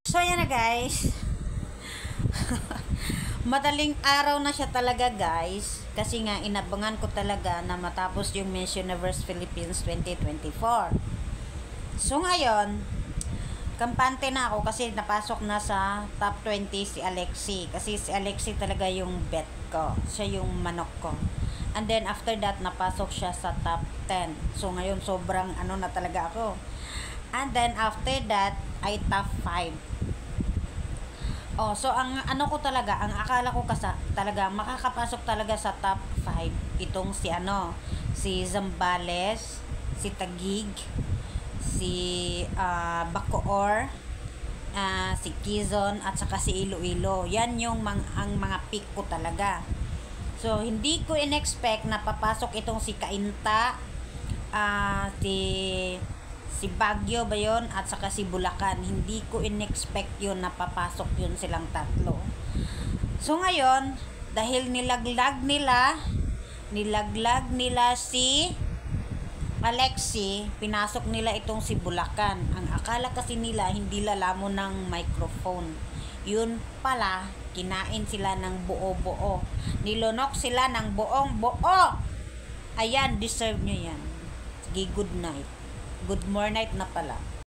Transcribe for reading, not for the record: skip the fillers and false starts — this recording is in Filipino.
So, ayan na guys. Madaling araw na siya talaga guys. Kasi nga, inabangan ko talaga na matapos yung Miss Universe Philippines 2024. So, ngayon, kampante na ako kasi napasok na sa top 20 si Alexi. Kasi si Alexi talaga yung bet ko. Siya yung manok ko. And then, after that, napasok siya sa top 10. So, ngayon, sobrang ano na talaga ako. And then, after that, ay top 5. Oh, so ang ano ko talaga, ang akala ko talaga makakapasok talaga sa top 5 itong si Zambales, si Taguig, si Bacoor, si Quezon at saka si Iloilo. Yan yung ang mga pick ko talaga. So hindi ko in-expect na papasok itong si Cainta, si Baguio ba yun, at saka si Bulacan. Hindi ko in-expect yun na papasok yun silang tatlo. So ngayon, dahil nilaglag nila si Alexi, pinasok nila itong si Bulacan. Ang akala kasi nila hindi lalamon ng microphone. Yun pala, kinain sila ng buo-buo. Nilunok sila ng buong-buo. Ayan, deserve nyo yan. Sige, good night. Good morning na pala.